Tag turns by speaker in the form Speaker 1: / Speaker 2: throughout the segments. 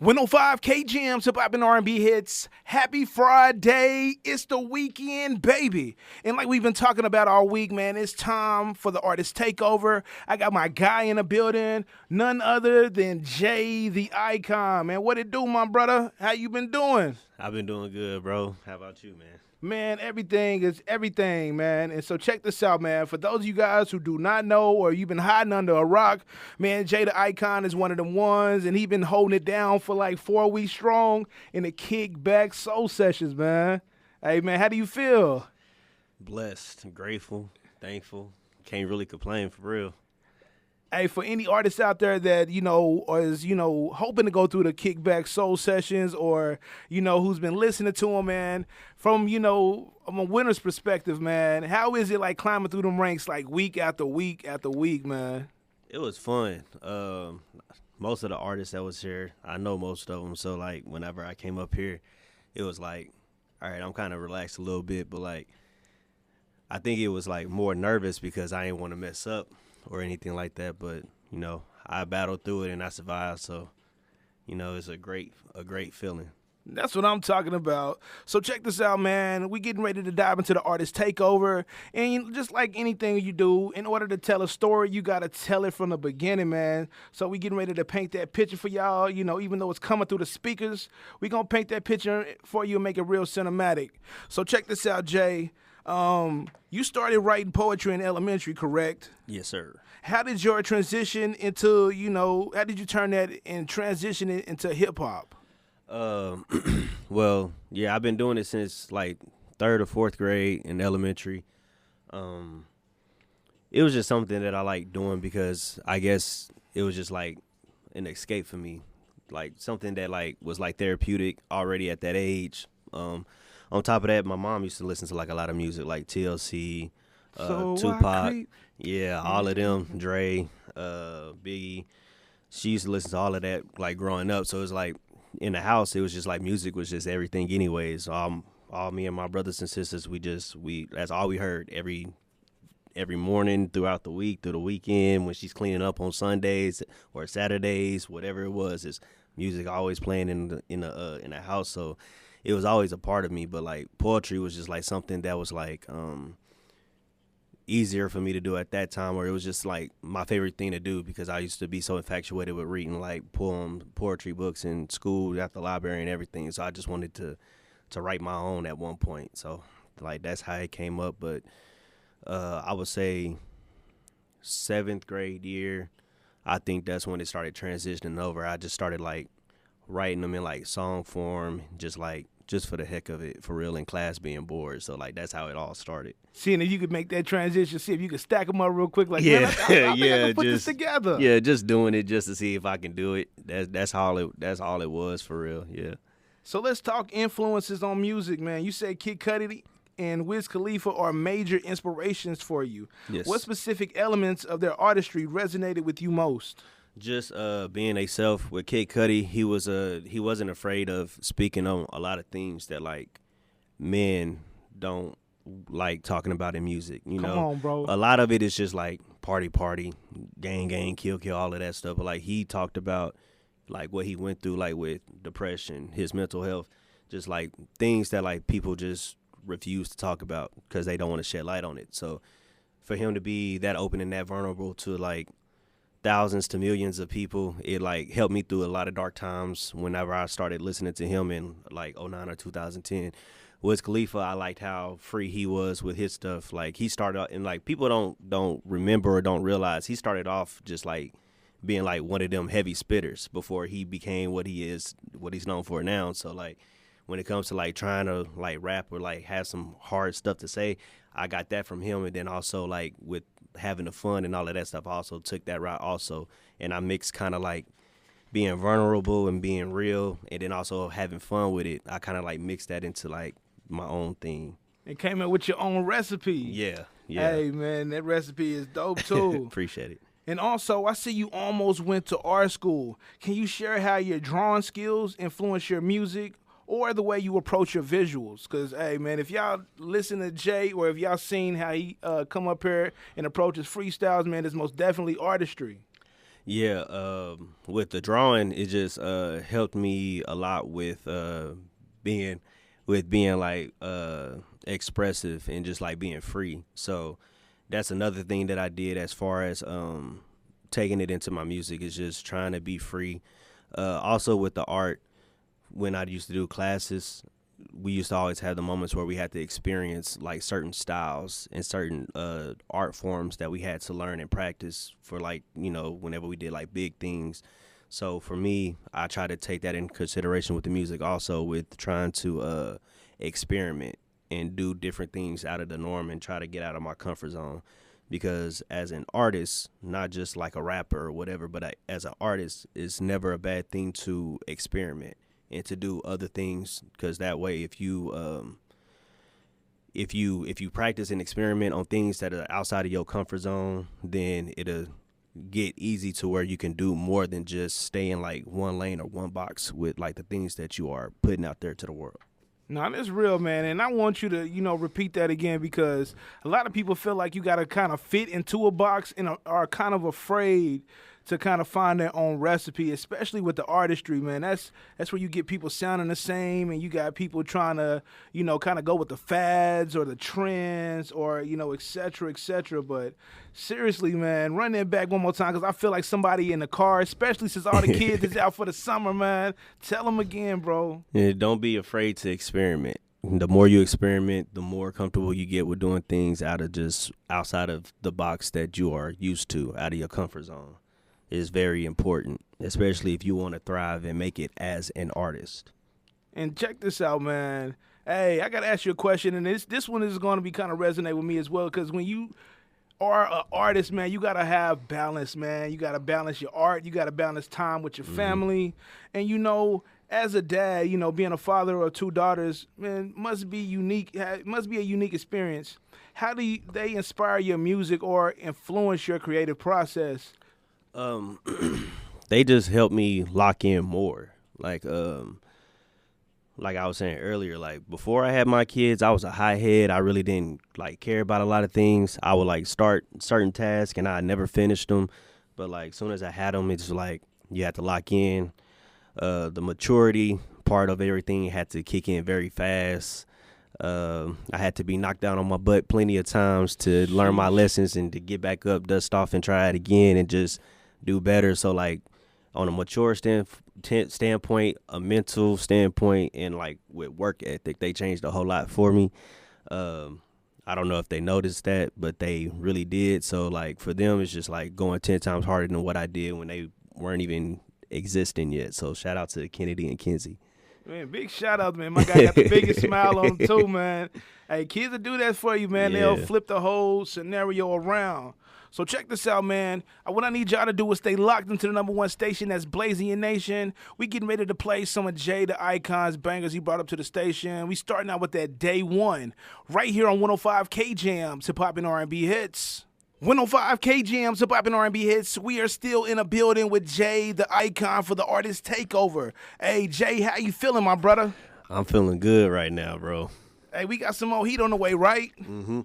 Speaker 1: 105 K Jams, hip hop and R&B hits. Happy Friday. It's the weekend, baby. And like we've been talking about all week, man, it's time for the artist takeover. I got my guy in the building, none other than Jay the Icon. Man, what it do, my brother? How you been doing?
Speaker 2: I've been doing good, bro. How about you, man?
Speaker 1: Man, everything is everything, man. And so check this out, man. For those of you guys who do not know or you've been hiding under a rock, man, Jay the Icon is one of them ones, and he been holding it down for like 4 weeks strong in the Kickback Soul Sessions, man. Hey, man, how do you feel?
Speaker 2: Blessed, grateful, thankful. Can't really complain, for real.
Speaker 1: Hey, for any artists out there that, is, hoping to go through the Kickback Soul Sessions or, who's been listening to them, man, from a winner's perspective, man, how is it like climbing through them ranks like week after week after week, man?
Speaker 2: It was fun. Most of the artists that was here, I know most of them. So, like, whenever I came up here, it was like, all right, I'm kind of relaxed a little bit. But, like, I think it was, like, more nervous because I didn't want to mess up or anything like that, but I battled through it and I survived, so it's a great feeling.
Speaker 1: That's what I'm talking about. So check this out, man. We getting ready to dive into the artist takeover, and just like anything you do, in order to tell a story, you gotta tell it from the beginning, man. So we getting ready to paint that picture for y'all. Even though it's coming through the speakers, we gonna paint that picture for you and make it real cinematic. So check this out, Jay. You started writing poetry in elementary, correct?
Speaker 2: Yes, sir.
Speaker 1: How did your transition into, how did you turn that and transition it into hip hop?
Speaker 2: Well, yeah, I've been doing it since like 3rd or 4th grade in elementary. It was just something that I liked doing because I guess it was just like an escape for me, like something that like was like therapeutic already at that age. On top of that, my mom used to listen to like a lot of music, like TLC, Tupac, all of them, Dre, Biggie. She used to listen to all of that like growing up. So it was like in the house, it was just like music was just everything, anyways. All me and my brothers and sisters, that's all we heard every morning throughout the week, through the weekend, when she's cleaning up on Sundays or Saturdays, whatever it was, is music always playing in the house. So it was always a part of me, but like poetry was just like something that was like easier for me to do at that time, or it was just like my favorite thing to do because I used to be so infatuated with reading like poetry books in school at the library and everything. So I just wanted to write my own at one point. So like that's how it came up. But I would say 7th grade year, I think that's when it started transitioning over. I just started like writing them in like song form, just for the heck of it, for real, in class being bored. So like that's how it all started.
Speaker 1: Seeing if you could make that transition, see if you could stack them up real quick. Like,
Speaker 2: yeah,
Speaker 1: man, I think I can put this together.
Speaker 2: Yeah, just doing it just to see if I can do it. That's all it was, for real. Yeah.
Speaker 1: So let's talk influences on music, man. You said Kid Cudi and Wiz Khalifa are major inspirations for you.
Speaker 2: Yes.
Speaker 1: What specific elements of their artistry resonated with you most?
Speaker 2: Just being a self. With Kid Cudi, he wasn't afraid of speaking on a lot of things that like men don't like talking about in music.
Speaker 1: Come on, bro.
Speaker 2: A lot of it is just like party, gang, kill, all of that stuff. But like he talked about like what he went through, like with depression, his mental health, just like things that like people just refuse to talk about because they don't want to shed light on it. So for him to be that open and that vulnerable to like thousands to millions of people, it like helped me through a lot of dark times whenever I started listening to him in like 2009 or 2010. Wiz Khalifa, I liked how free he was with his stuff. Like he started out, and like people don't remember or don't realize, he started off just like being like one of them heavy spitters before he became what he's known for now. So like when it comes to like trying to like rap or like have some hard stuff to say, I got that from him. And then also like with having the fun and all of that stuff, I also took that route also. And I mixed kind of like being vulnerable and being real, and then also having fun with it. I kind of like mixed that into like my own thing.
Speaker 1: It came out with your own recipe.
Speaker 2: Yeah.
Speaker 1: Hey, man, that recipe is dope, too.
Speaker 2: Appreciate it.
Speaker 1: And also, I see you almost went to art school. Can you share how your drawing skills influence your music or the way you approach your visuals? Because, hey, man, if y'all listen to Jay or if y'all seen how he come up here and approach his freestyles, man, it's most definitely artistry.
Speaker 2: Yeah, with the drawing, it just helped me a lot being being like expressive and just like being free. So that's another thing that I did as far as taking it into my music is just trying to be free. Also with the art, when I used to do classes, we used to always have the moments where we had to experience like certain styles and certain art forms that we had to learn and practice for, like, whenever we did like big things. So for me, I try to take that in consideration with the music, also with trying to experiment and do different things out of the norm and try to get out of my comfort zone. Because as an artist, not just like a rapper or whatever, but as an artist, it's never a bad thing to experiment and to do other things, because that way, if you practice and experiment on things that are outside of your comfort zone, then it'll get easy to where you can do more than just stay in like one lane or one box with like the things that you are putting out there to the world.
Speaker 1: No, that's real, man. And I want you to, repeat that again, because a lot of people feel like you got to kind of fit into a box and are kind of afraid to kind of find their own recipe, especially with the artistry, man. That's where you get people sounding the same, and you got people trying to, kind of go with the fads or the trends or, et cetera, et cetera. But seriously, man, run that back one more time, because I feel like somebody in the car, especially since all the kids is out for the summer, man. Tell them again, bro.
Speaker 2: Yeah, don't be afraid to experiment. The more you experiment, the more comfortable you get with doing things outside of the box that you are used to, out of your comfort zone. Is very important, especially if you want to thrive and make it as an artist.
Speaker 1: And check this out, man. Hey, I got to ask you a question, and this one is going to be kind of resonate with me as well, because when you are an artist, man, you got to have balance, man. You got to balance your art. You got to balance time with your family. And, as a dad, being a father of two daughters, man, must be unique. It must be a unique experience. How do they inspire your music or influence your creative process?
Speaker 2: They just help me lock in more. Like I was saying earlier, like before I had my kids, I was a high head. I really didn't like care about a lot of things. I would like start certain tasks and I never finished them. But like soon as I had them, it's like you had to lock in. The maturity part of everything had to kick in very fast. I had to be knocked down on my butt plenty of times to learn my lessons and to get back up, dust off, and try it again and just do better. So like on a mature standpoint, a mental standpoint, and like with work ethic, they changed a whole lot for me. I don't know if they noticed that, but they really did. So like for them, it's just like going 10 times harder than what I did when they weren't even existing yet. So shout out to Kennedy and Kinsey.
Speaker 1: Man, big shout out, man. My guy got the biggest smile on him too, man. Hey, kids will do that for you, man.
Speaker 2: Yeah.
Speaker 1: They'll flip the whole scenario around. So check this out, man. What I need y'all to do is stay locked into the number one station that's blazing your nation. We getting ready to play some of Jay the Icon's bangers he brought up to the station. We starting out with that day one right here on 105 K Jams, hip hop and R&B hits. 105 K Jams, hip hop and R&B hits. We are still in a building with Jay the Icon for the artist Takeover. Hey, Jay, how you feeling, my brother?
Speaker 2: I'm feeling good right now, bro.
Speaker 1: Hey, we got some more heat on the way, right?
Speaker 2: Mm-hmm.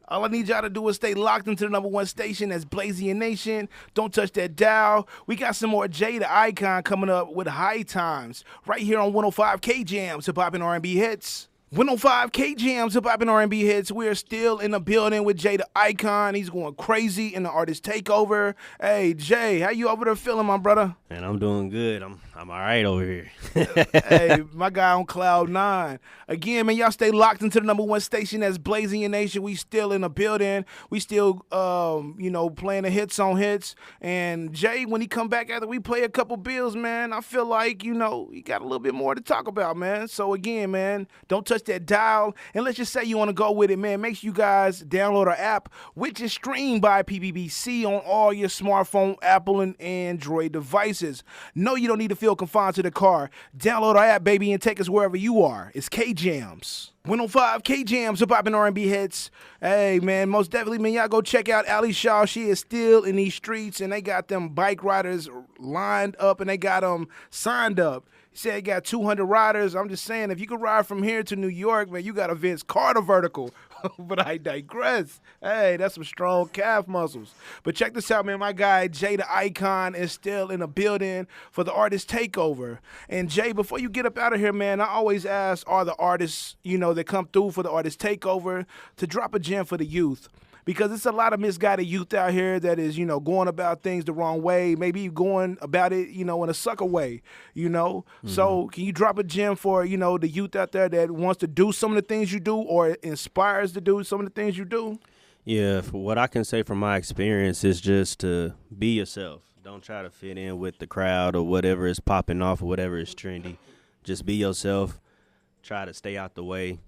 Speaker 1: All I need y'all to do is stay locked into the number one station that's blazing your nation. Don't touch that dial. We got some more Jay the Icon coming up with High Times right here on 105 K Jams, hip hop and R&B hits. 105 K Jams, hip hop and R&B hits. We are still in the building with Jay the Icon. He's going crazy in the artist Takeover. Hey, Jay, how you over there feeling, my brother?
Speaker 2: Man, I'm doing good. I'm all right over here.
Speaker 1: Hey, my guy on cloud nine. Again, man, y'all stay locked into the number one station that's blazing your nation. We still in the building. We still, playing the hits on hits. And Jay, when he come back after we play a couple bills, man, I feel like, he got a little bit more to talk about, man. So again, man, don't touch that dial. And let's just say you want to go with it, man. Make sure you guys download our app, which is streamed by PBBC on all your smartphone, Apple, and Android devices. No, you don't need to feel confined to the car. Download our app, baby, and take us wherever you are. It's K Jams. 105 K Jams, hip hop and R&B hits. Hey, man, most definitely, man, y'all go check out Ali Shaw. She is still in these streets, and they got them bike riders lined up, and they got them signed up. He said he got 200 riders. I'm just saying, if you could ride from here to New York, man, you got a Vince Carter vertical. But I digress. Hey, that's some strong calf muscles. But check this out, man. My guy Jay the Icon is still in the building for the artist takeover. And Jay, before you get up out of here, man, I always ask all the artists, that come through for the artist takeover to drop a gem for the youth. Because it's a lot of misguided youth out here that is, going about things the wrong way, maybe going about it, in a sucker way, So can you drop a gem for, the youth out there that wants to do some of the things you do or inspires to do some of the things you do?
Speaker 2: Yeah, for what I can say from my experience is just to be yourself. Don't try to fit in with the crowd or whatever is popping off or whatever is trendy. Just be yourself. Try to stay out the way.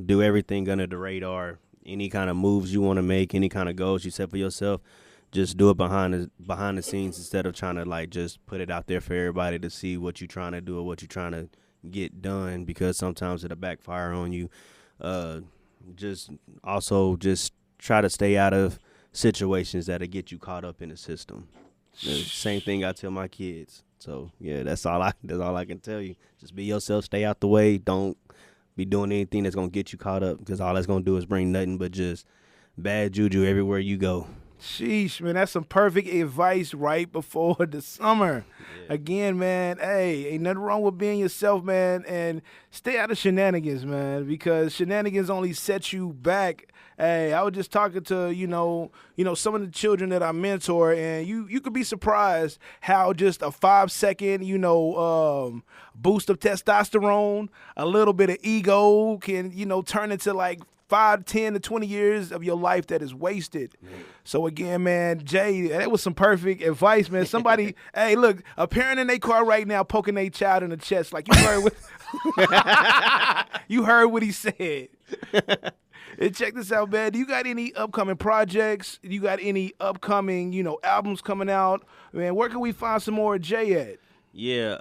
Speaker 2: Do everything under the radar. Any kind of moves you want to make, any kind of goals you set for yourself, just do it behind the scenes instead of trying to just put it out there for everybody to see what you're trying to do or what you're trying to get done, because sometimes it'll backfire on you. Just try to stay out of situations that'll get you caught up in the system. The same thing I tell my kids. So yeah, that's all I can tell you. Just be yourself, stay out the way, don't be doing anything that's going to get you caught up, because all that's going to do is bring nothing but just bad juju everywhere you go.
Speaker 1: Sheesh, man, that's some perfect advice right before the summer. Yeah. Again, man, hey, ain't nothing wrong with being yourself, man, and stay out of shenanigans, man, because shenanigans only set you back. Hey, I was just talking to, some of the children that I mentor, and you could be surprised how just a 5-second, boost of testosterone, a little bit of ego can, turn into 5, 10 to 20 years of your life that is wasted. So again, man, Jay, that was some perfect advice, man. Somebody, hey, look, a parent in their car right now poking their child in the chest, like you heard what you heard what he said. And check this out, man. Do you got any upcoming projects? Do you got any upcoming, albums coming out? Man, where can we find some more Jay at?
Speaker 2: Yeah,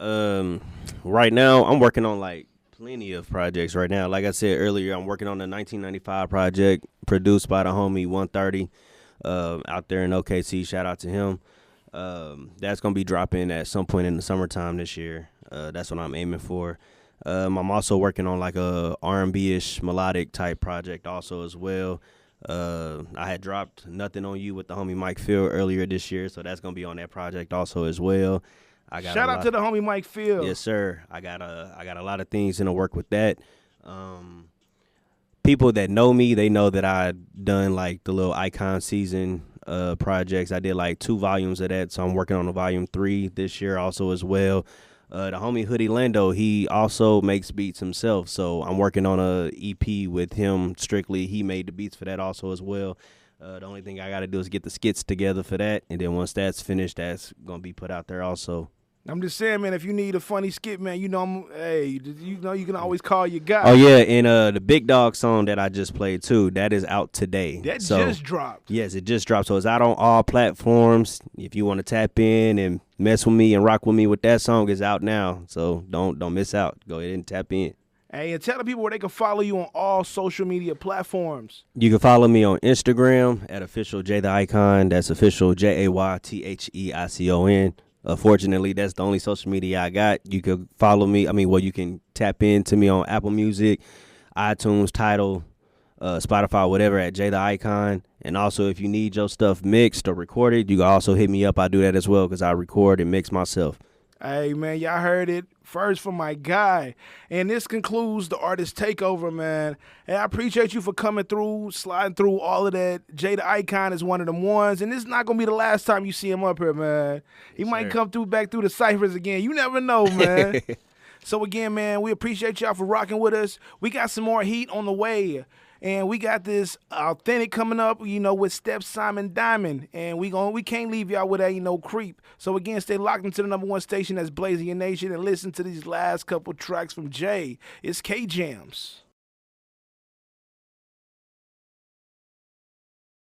Speaker 2: right now I'm working on plenty of projects right now. Like I said earlier, I'm working on the 1995 project produced by the homie 130 out there in OKC. Shout out to him. That's going to be dropping at some point in the summertime this year. That's what I'm aiming for. I'm also working on a R&B-ish melodic type project also as well. I had dropped Nothing on You with the homie Mike Phil earlier this year, so that's going to be on that project also as well.
Speaker 1: Shout out to the homie Mike Phil.
Speaker 2: Yes, sir. I got a lot of things in the work with that. People that know me, they know that I done the little Icon season projects. I did 2 volumes of that, so I'm working on a volume 3 this year also as well. The homie Hoodie Lando, he also makes beats himself, so I'm working on a EP with him strictly. He made the beats for that also as well. The only thing I got to do is get the skits together for that, and then once that's finished, that's going to be put out there also.
Speaker 1: I'm just saying, man, if you need a funny skit, man, you can always call your guy.
Speaker 2: Oh, yeah, and the Big Dog song that I just played, too, that is out today.
Speaker 1: That just dropped.
Speaker 2: Yes, it just dropped. So it's out on all platforms. If you want to tap in and mess with me and rock with me with that song, it's out now. So don't miss out. Go ahead and tap in.
Speaker 1: Hey, and tell the people where they can follow you on all social media platforms.
Speaker 2: You can follow me on Instagram at official Jay the Icon. That's official JAYTHEICON. Fortunately, that's the only social media I got. You can follow me. You can tap into me on Apple Music, iTunes, Tidal, Spotify, whatever, at Jay the Icon. And also, if you need your stuff mixed or recorded, you can also hit me up. I do that as well because I record and mix myself.
Speaker 1: Hey, man, y'all heard it first from my guy. And this concludes the Artist Takeover, man. Hey, I appreciate you for coming through, sliding through all of that. Jay the Icon is one of them ones, and this is not going to be the last time you see him up here, man. He might come back through the ciphers again. You never know, man. So, again, man, we appreciate y'all for rocking with us. We got some more heat on the way. And we got this authentic coming up, with Steph Simon Diamond. And we can't leave y'all with that, creep. So, again, stay locked into the #1 station that's blazing your nation and listen to these last couple tracks from Jay. It's K-Jams.